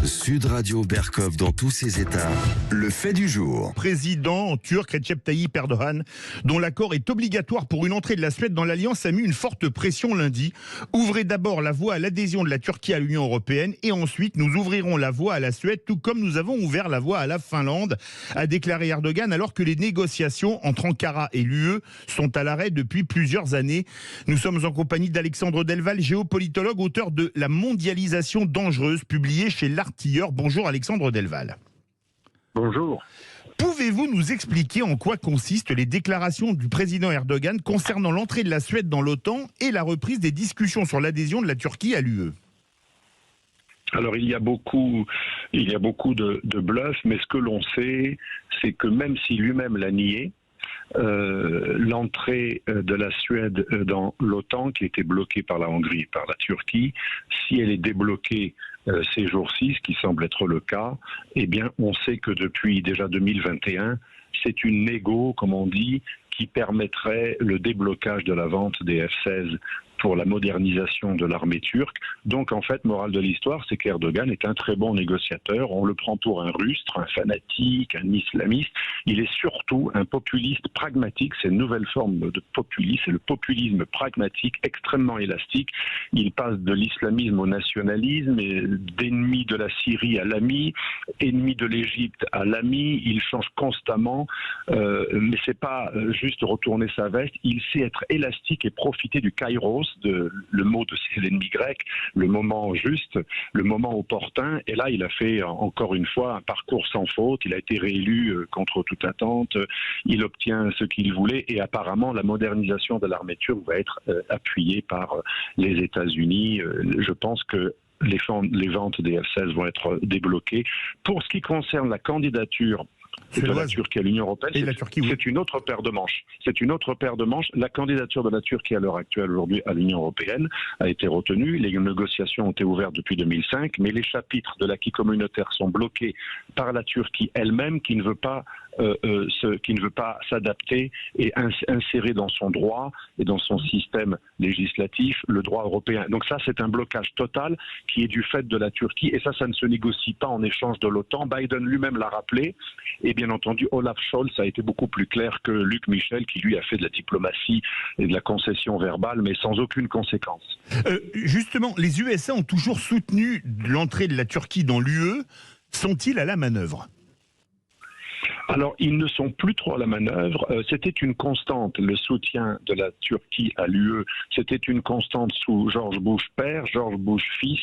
Sud Radio Berkov dans tous ses états. Le fait du jour. Président turc Recep Tayyip Erdogan, dont l'accord est obligatoire pour une entrée de la Suède dans l'Alliance, a mis une forte pression lundi. Ouvrez d'abord la voie à l'adhésion de la Turquie à l'Union européenne et ensuite nous ouvrirons la voie à la Suède, tout comme nous avons ouvert la voie à la Finlande, a déclaré Erdogan, alors que les négociations entre Ankara et l'UE sont à l'arrêt depuis plusieurs années. Nous sommes en compagnie d'Alexandre Delval, géopolitologue, auteur de La mondialisation dangereuse, publié chez L'Artilleur. Bonjour Alexandre Delval. Bonjour. Pouvez-vous nous expliquer en quoi consistent les déclarations du président Erdogan concernant l'entrée de la Suède dans l'OTAN et la reprise des discussions sur l'adhésion de la Turquie à l'UE ? Alors il y a beaucoup de bluffs, mais ce que l'on sait, c'est que même si lui-même l'a nié, l'entrée de la Suède dans l'OTAN, qui était bloquée par la Hongrie et par la Turquie, si elle est débloquée ces jours-ci, ce qui semble être le cas, eh bien on sait que depuis déjà 2021, c'est une négo, comme on dit, qui permettrait le déblocage de la vente des F-16 pour la modernisation de l'armée turque. Donc en fait, morale de l'histoire, c'est qu'Erdogan est un très bon négociateur. On le prend pour un rustre, un fanatique, un islamiste. Il est surtout un populiste pragmatique. C'est une nouvelle forme de populisme, c'est le populisme pragmatique extrêmement élastique. Il passe de l'islamisme au nationalisme, et d'ennemi de la Syrie à l'ami, ennemi de l'Égypte à l'ami. Il change constamment, mais c'est pas juste retourner sa veste. Il sait être élastique et profiter du kairos, le mot de c'est l'ennemi grec, le moment juste, le moment opportun. Et là, il a fait encore une fois un parcours sans faute. Il a été réélu contre toute attente. Il obtient ce qu'il voulait et apparemment la modernisation de l'armée turque va être appuyée par les États-Unis. Je pense que les ventes des F-16 vont être débloquées. Pour ce qui concerne la candidature de la Turquie à l'Union européenne, c'est une autre paire de manches. C'est une autre paire de manches. La candidature de la Turquie à l'heure actuelle, aujourd'hui, à l'Union européenne, a été retenue. Les négociations ont été ouvertes depuis 2005, mais les chapitres de l'acquis communautaire sont bloqués par la Turquie elle-même, qui ne veut pas s'adapter et insérer dans son droit et dans son système législatif le droit européen. Donc ça, c'est un blocage total qui est du fait de la Turquie, et ça ne se négocie pas en échange de l'OTAN. Biden lui-même l'a rappelé, et bien entendu, Olaf Scholz a été beaucoup plus clair que Luc Michel, qui lui a fait de la diplomatie et de la concession verbale, mais sans aucune conséquence. Justement, les USA ont toujours soutenu l'entrée de la Turquie dans l'UE. Sont-ils à la manœuvre ? Alors, ils ne sont plus trop à la manœuvre. C'était une constante, le soutien de la Turquie à l'UE. C'était une constante sous George Bush père, George Bush fils,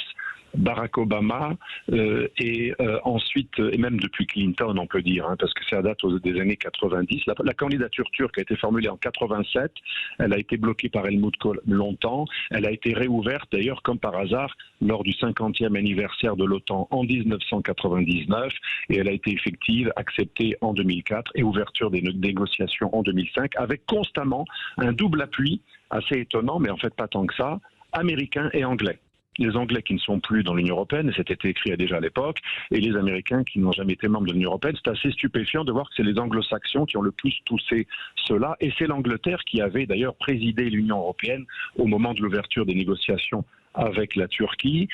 Barack Obama, et ensuite, et même depuis Clinton, on peut dire, parce que ça date des années 90. La candidature turque a été formulée en 87. Elle a été bloquée par Helmut Kohl longtemps. Elle a été réouverte, d'ailleurs, comme par hasard, lors du 50e anniversaire de l'OTAN en 1999. Et elle a été effective, acceptée en 2004 et ouverture des négociations en 2005, avec constamment un double appui, assez étonnant, mais en fait pas tant que ça, américain et anglais. Les Anglais qui ne sont plus dans l'Union européenne, et c'était écrit déjà à l'époque, et les Américains qui n'ont jamais été membres de l'Union européenne. C'est assez stupéfiant de voir que c'est les anglo-saxons qui ont le plus poussé cela, et c'est l'Angleterre qui avait d'ailleurs présidé l'Union européenne au moment de l'ouverture des négociations avec la Turquie.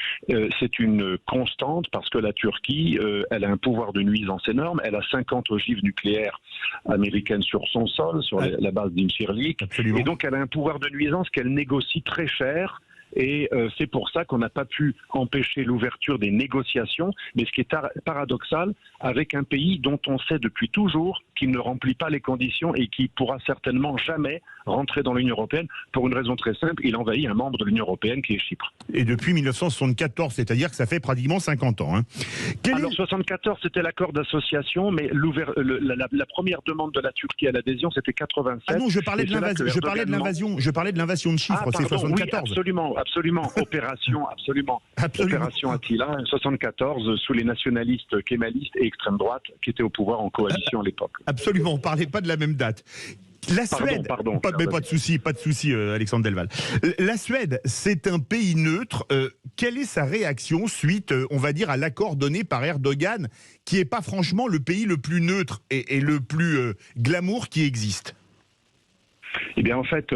C'est une constante parce que la Turquie, elle a un pouvoir de nuisance énorme. Elle a 50 ogives nucléaires américaines sur son sol, sur la base d'Imsirlik. Et donc elle a un pouvoir de nuisance qu'elle négocie très cher. Et c'est pour ça qu'on n'a pas pu empêcher l'ouverture des négociations, mais ce qui est paradoxal, avec un pays dont on sait depuis toujours qu'il ne remplit pas les conditions et qui pourra certainement jamais rentrer dans l'Union européenne, pour une raison très simple, il envahit un membre de l'Union européenne qui est Chypre. Et depuis 1974, c'est-à-dire que ça fait pratiquement 50 ans. Hein. Alors 74, c'était l'accord d'association, mais la première demande de la Turquie à l'adhésion, c'était 87. Ah non, je parlais de l'invasion de Chypre, c'est 74. Oui, absolument. Opération Attila, 74, sous les nationalistes kémalistes et extrême droite qui étaient au pouvoir en coalition à l'époque. Absolument, on ne parlait pas de la même date. La Suède, pas de souci, Alexandre Delval. La Suède, c'est un pays neutre. Quelle est sa réaction suite, on va dire, à l'accord donné par Erdogan, qui n'est pas franchement le pays le plus neutre et le plus glamour qui existe ? Eh bien, en fait,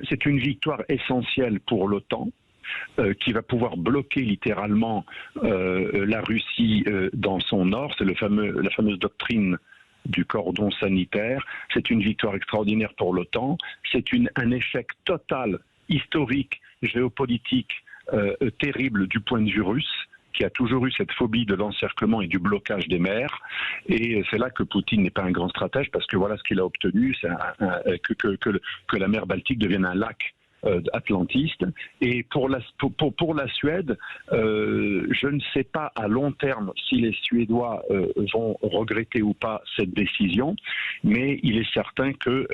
c'est une victoire essentielle pour l'OTAN. qui va pouvoir bloquer littéralement la Russie dans son nord. C'est la fameuse doctrine du cordon sanitaire. C'est une victoire extraordinaire pour l'OTAN. C'est un échec total, historique, géopolitique, terrible du point de vue russe, qui a toujours eu cette phobie de l'encerclement et du blocage des mers. Et c'est là que Poutine n'est pas un grand stratège, parce que voilà ce qu'il a obtenu, c'est que la mer Baltique devienne un lac atlantiste. Et pour la Suède, je ne sais pas à long terme si les Suédois vont regretter ou pas cette décision, mais il est certain que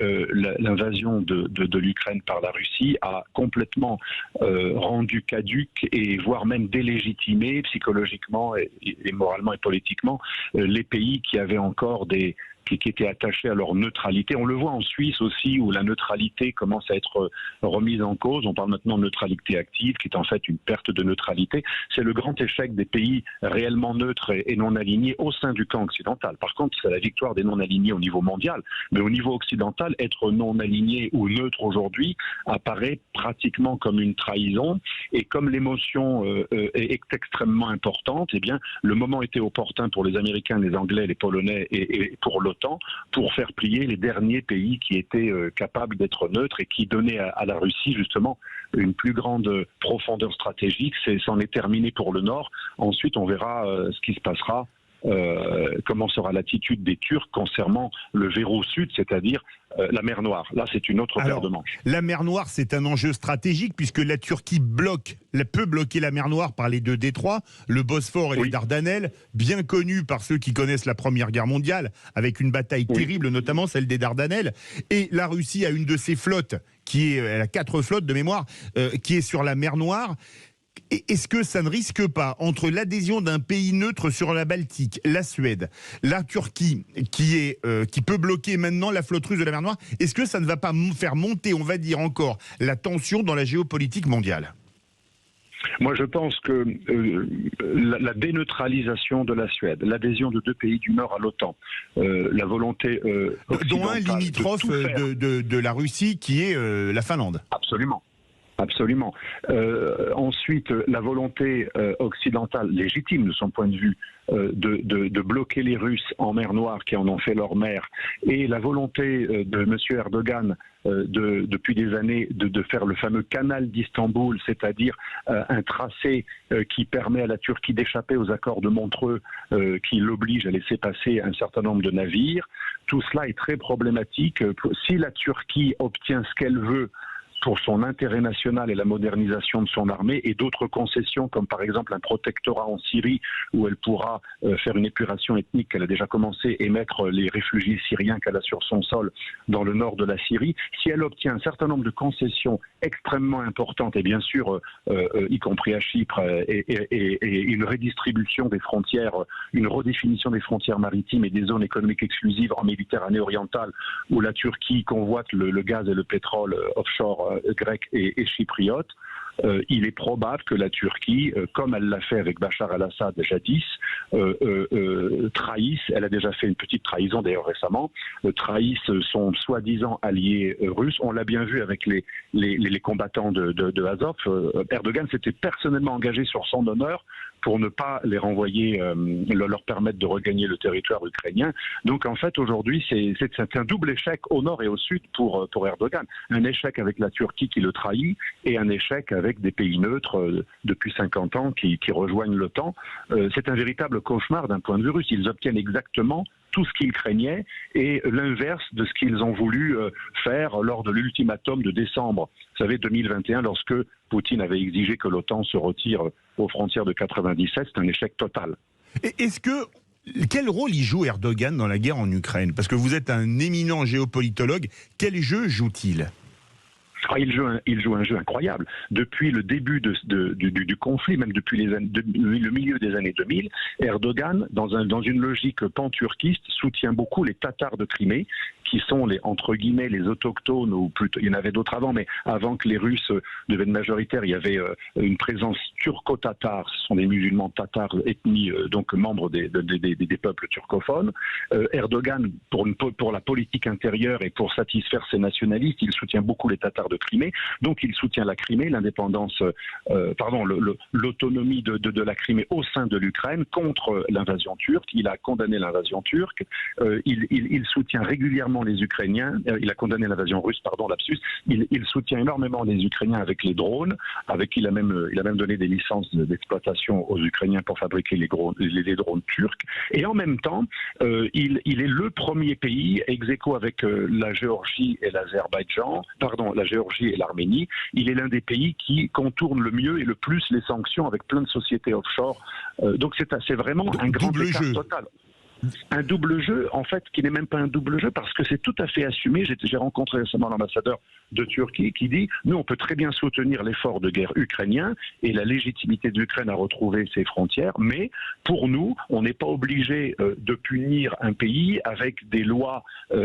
l'invasion de l'Ukraine par la Russie a complètement rendu caduque et voire même délégitimé psychologiquement et moralement et politiquement les pays qui avaient encore qui étaient attachés à leur neutralité. On le voit en Suisse aussi, où la neutralité commence à être remise en cause. On parle maintenant de neutralité active, qui est en fait une perte de neutralité. C'est le grand échec des pays réellement neutres et non alignés au sein du camp occidental. Par contre, c'est la victoire des non alignés au niveau mondial. Mais au niveau occidental, être non aligné ou neutre aujourd'hui apparaît pratiquement comme une trahison. Et comme l'émotion est extrêmement importante, eh bien, le moment était opportun pour les Américains, les Anglais, les Polonais et pour l'OTAN, pour faire plier les derniers pays qui étaient capables d'être neutres et qui donnaient à la Russie justement une plus grande profondeur stratégique. C'en est terminé pour le Nord. Ensuite, on verra ce qui se passera. Comment sera l'attitude des Turcs concernant le verrou sud, c'est-à-dire la mer Noire. Là, c'est une autre paire de manches. La mer Noire, c'est un enjeu stratégique puisque la Turquie peut bloquer la mer Noire par les deux détroits, le Bosphore et les Dardanelles, bien connus par ceux qui connaissent la Première Guerre mondiale, avec une bataille terrible, notamment celle des Dardanelles. Et la Russie a une de ses flottes, elle a 4 flottes de mémoire, qui est sur la mer Noire. Est-ce que ça ne risque pas, entre l'adhésion d'un pays neutre sur la Baltique, la Suède, la Turquie, qui peut bloquer maintenant la flotte russe de la mer Noire, est-ce que ça ne va pas faire monter, on va dire encore, la tension dans la géopolitique mondiale ? Moi, je pense que la déneutralisation de la Suède, l'adhésion de 2 pays du Nord à l'OTAN, la volonté dont un limitrophe de la Russie qui est la Finlande. Absolument. Absolument. Ensuite, la volonté occidentale, légitime de son point de vue, de bloquer les Russes en mer Noire qui en ont fait leur mer, et la volonté de M. Erdogan depuis des années de faire le fameux canal d'Istanbul, c'est-à-dire un tracé qui permet à la Turquie d'échapper aux accords de Montreux qui l'oblige à laisser passer un certain nombre de navires. Tout cela est très problématique. Si la Turquie obtient ce qu'elle veut pour son intérêt national et la modernisation de son armée, et d'autres concessions comme par exemple un protectorat en Syrie où elle pourra faire une épuration ethnique qu'elle a déjà commencé et mettre les réfugiés syriens qu'elle a sur son sol dans le nord de la Syrie. Si elle obtient un certain nombre de concessions extrêmement importantes, et bien sûr y compris à Chypre, et une redistribution des frontières, une redéfinition des frontières maritimes et des zones économiques exclusives en Méditerranée orientale où la Turquie convoite le gaz et le pétrole offshore grec et chypriote, il est probable que la Turquie, comme elle l'a fait avec Bachar el-Assad jadis, trahisse, elle a déjà fait une petite trahison d'ailleurs récemment, trahisse son soi-disant allié russe. On l'a bien vu avec les combattants de Azov. Erdogan s'était personnellement engagé sur son honneur pour ne pas les renvoyer, leur permettre de regagner le territoire ukrainien. Donc en fait aujourd'hui c'est un double échec au nord et au sud pour Erdogan. Un échec avec la Turquie qui le trahit et un échec avec des pays neutres depuis 50 ans qui rejoignent l'OTAN. C'est un véritable cauchemar d'un point de vue russe. Ils obtiennent exactement tout ce qu'ils craignaient et l'inverse de ce qu'ils ont voulu faire lors de l'ultimatum de décembre, vous savez, 2021, lorsque Poutine avait exigé que l'OTAN se retire aux frontières de 97. C'est un échec total. Quel rôle y joue Erdogan dans la guerre en Ukraine ? Parce que vous êtes un éminent géopolitologue. Quel jeu joue-t-il ? Il joue un jeu incroyable. Depuis le début du conflit, même depuis le milieu des années 2000, Erdogan, dans une logique pan-turquiste, soutient beaucoup les Tatars de Crimée, qui sont entre guillemets les autochtones, ou plutôt, il y en avait d'autres avant, mais avant que les Russes deviennent majoritaires, il y avait une présence turco-tatare. Ce sont des musulmans tatars, ethnie, donc membres des peuples turcophones. Erdogan, pour la politique intérieure et pour satisfaire ses nationalistes, il soutient beaucoup les Tatars de de Crimée. Donc il soutient la Crimée, l'autonomie de la Crimée au sein de l'Ukraine contre l'invasion turque. Il a condamné l'invasion turque. Il soutient régulièrement les Ukrainiens. Il a condamné l'invasion russe, lapsus. Il soutient énormément les Ukrainiens avec les drones. Il a même donné des licences d'exploitation aux Ukrainiens pour fabriquer les drones turcs. Et en même temps, il est le premier pays, ex aequo avec la Géorgie et la Géorgie et l'Arménie. Il est l'un des pays qui contourne le mieux et le plus les sanctions avec plein de sociétés offshore. Donc c'est vraiment un grand écart total. Un double jeu, en fait, qui n'est même pas un double jeu parce que c'est tout à fait assumé. J'ai rencontré récemment l'ambassadeur de Turquie qui dit « Nous, on peut très bien soutenir l'effort de guerre ukrainien et la légitimité de l'Ukraine à retrouver ses frontières, mais pour nous, on n'est pas obligé de punir un pays avec des lois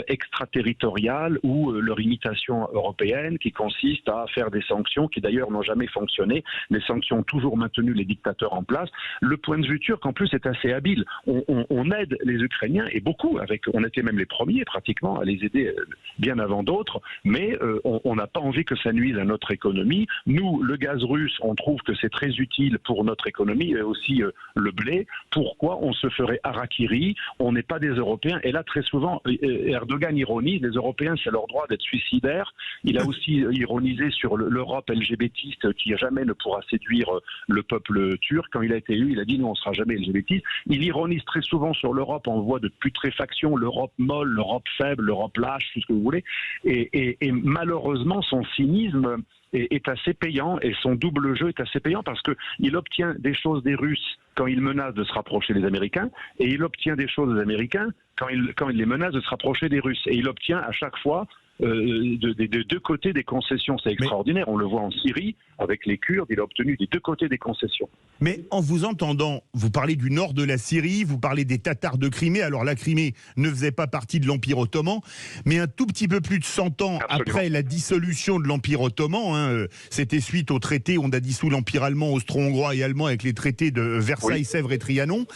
extraterritoriales ou leur imitation européenne qui consiste à faire des sanctions qui d'ailleurs n'ont jamais fonctionné. Les sanctions ont toujours maintenu les dictateurs en place. Le point de vue turc, en plus, est assez habile. On aide les Ukrainiens, et beaucoup, on était même les premiers pratiquement à les aider bien avant d'autres, mais on n'a pas envie que ça nuise à notre économie. Nous, le gaz russe, on trouve que c'est très utile pour notre économie, et aussi le blé. Pourquoi on se ferait harakiri? On n'est pas des Européens. Et là, très souvent, Erdogan ironise, les Européens, c'est leur droit d'être suicidaires. Il a aussi ironisé sur l'Europe LGBTiste qui jamais ne pourra séduire le peuple turc. Quand il a été élu, il a dit « Nous, on ne sera jamais LGBTiste ». Il ironise très souvent sur l'Europe en voie de putréfaction, l'Europe molle, l'Europe faible, l'Europe lâche, tout ce que vous voulez. Et malheureusement, son cynisme est assez payant et son double jeu est assez payant parce qu'il obtient des choses des Russes quand il menace de se rapprocher des Américains et il obtient des choses des Américains quand il les menace de se rapprocher des Russes. Et il obtient à chaque fois des deux côtés des concessions. C'est extraordinaire. On le voit en Syrie avec les Kurdes. Il a obtenu des deux côtés des concessions. Mais en vous entendant, vous parlez du nord de la Syrie, vous parlez des Tatars de Crimée. Alors la Crimée ne faisait pas partie de l'Empire ottoman, mais un tout petit peu plus de 100 ans après la dissolution de l'Empire ottoman, c'était suite au traité, on a dissous l'Empire allemand, austro-hongrois et allemand avec les traités de Versailles, Sèvres et Trianon.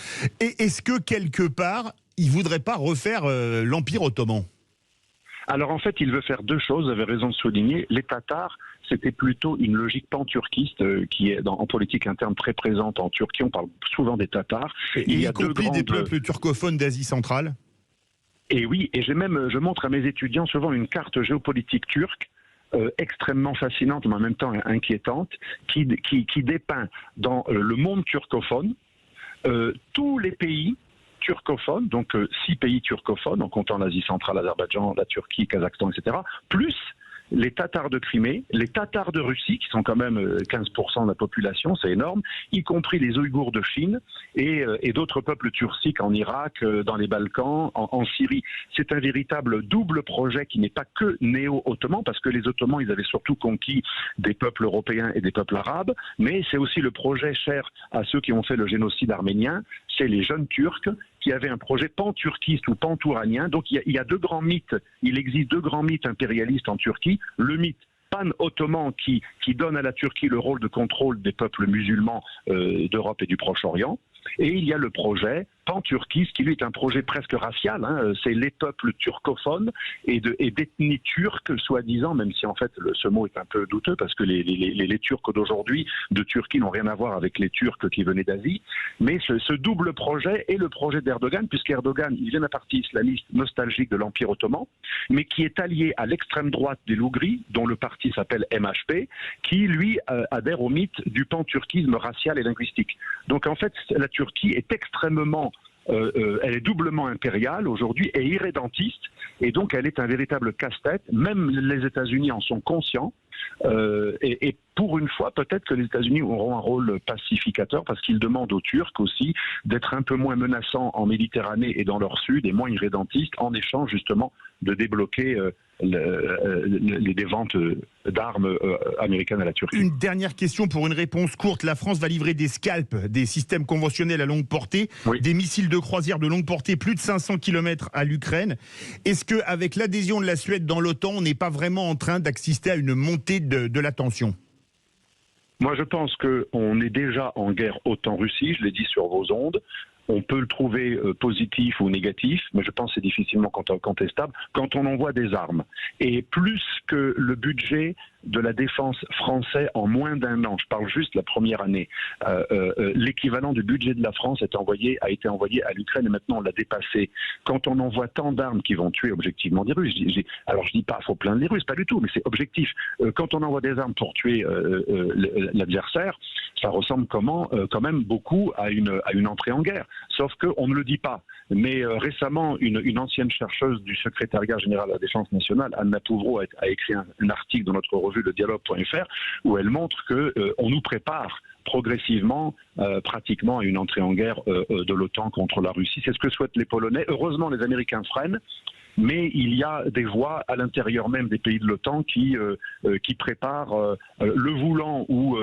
Et est-ce que quelque part, il ne voudrait pas refaire l'Empire ottoman ? Alors en fait, il veut faire deux choses, vous avez raison de souligner. Les Tatars, c'était plutôt une logique pan-turquiste qui est en politique interne très présente en Turquie. On parle souvent des Tatars. Il y a des peuples turcophones d'Asie centrale. Et oui, et je montre à mes étudiants souvent une carte géopolitique turque extrêmement fascinante, mais en même temps inquiétante, qui dépeint dans le monde turcophone tous les pays turcophones, donc 6 pays turcophones, en comptant l'Asie centrale, l'Azerbaïdjan, la Turquie, Kazakhstan, etc., plus les Tatars de Crimée, les Tatars de Russie, qui sont quand même 15% de la population, c'est énorme, y compris les Ouïghours de Chine et d'autres peuples turciques en Irak, dans les Balkans, en Syrie. C'est un véritable double projet qui n'est pas que néo-ottoman, parce que les Ottomans, ils avaient surtout conquis des peuples européens et des peuples arabes, mais c'est aussi le projet cher à ceux qui ont fait le génocide arménien, c'est les jeunes Turcs qui avaient un projet pan-turquiste ou pan-touranien. Donc il y a deux grands mythes, il existe deux grands mythes impérialistes en Turquie. Le mythe pan-ottoman qui donne à la Turquie le rôle de contrôle des peuples musulmans d'Europe et du Proche-Orient. Et il y a le projet pan-turquiste qui lui est un projet presque racial, c'est les peuples turcophones et d'ethnie turque, soi-disant, même si en fait ce mot est un peu douteux parce que les Turcs d'aujourd'hui de Turquie n'ont rien à voir avec les Turcs qui venaient d'Asie. Mais ce double projet est le projet d'Erdogan, puisqu'Erdogan, il vient d'un parti islamiste nostalgique de l'Empire ottoman, mais qui est allié à l'extrême droite des Lougris, dont le parti s'appelle MHP, qui lui adhère au mythe du pan-turquisme racial et linguistique. Donc en fait, la Turquie est extrêmement elle est doublement impériale aujourd'hui et irrédentiste, et donc elle est un véritable casse-tête. Même les États-Unis en sont conscients, et pour une fois, peut-être que les États-Unis auront un rôle pacificateur parce qu'ils demandent aux Turcs aussi d'être un peu moins menaçants en Méditerranée et dans leur sud et moins irrédentistes en échange justement de débloquer des ventes d'armes américaines à la Turquie. Une dernière question pour une réponse courte. La France va livrer des Scalp, des systèmes conventionnels à longue portée, des missiles de croisière de longue portée, plus de 500 km à l'Ukraine. Est-ce qu'avec l'adhésion de la Suède dans l'OTAN, on n'est pas vraiment en train d'assister à une montée de la tension ? Moi, je pense qu'on est déjà en guerre OTAN-Russie, je l'ai dit sur vos ondes. On peut le trouver positif ou négatif, mais je pense que c'est difficilement contestable quand on envoie des armes. Et plus que le budget de la défense français en moins d'1 an, je parle juste la première année, l'équivalent du budget de la France a été envoyé à l'Ukraine et maintenant on l'a dépassé. Quand on envoie tant d'armes qui vont tuer objectivement des Russes, alors je dis pas, faut plaindre les Russes, pas du tout, mais c'est objectif. Quand on envoie des armes pour tuer l'adversaire, ça ressemble quand même beaucoup à une entrée en guerre. Sauf qu'on ne le dit pas. Mais récemment, une ancienne chercheuse du secrétariat général de la Défense nationale, Anna Pouvreau, a écrit un article dans notre revue Le Dialogue.fr où elle montre qu'on nous prépare progressivement, pratiquement à une entrée en guerre de l'OTAN contre la Russie. C'est ce que souhaitent les Polonais. Heureusement, les Américains freinent. Mais il y a des voix à l'intérieur même des pays de l'OTAN qui préparent le voulant ou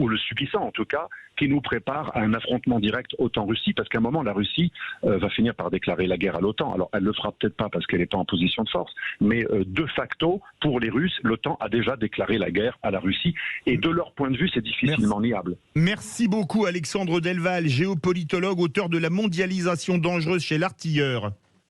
le subissant en tout cas, qui nous préparent à un affrontement direct OTAN-Russie, parce qu'à un moment la Russie va finir par déclarer la guerre à l'OTAN. Alors elle le fera peut-être pas parce qu'elle n'est pas en position de force, mais de facto, pour les Russes, l'OTAN a déjà déclaré la guerre à la Russie, et de leur point de vue, c'est difficilement niable. Merci beaucoup Alexandre Delval, géopolitologue, auteur de La mondialisation dangereuse chez l'Artilleur.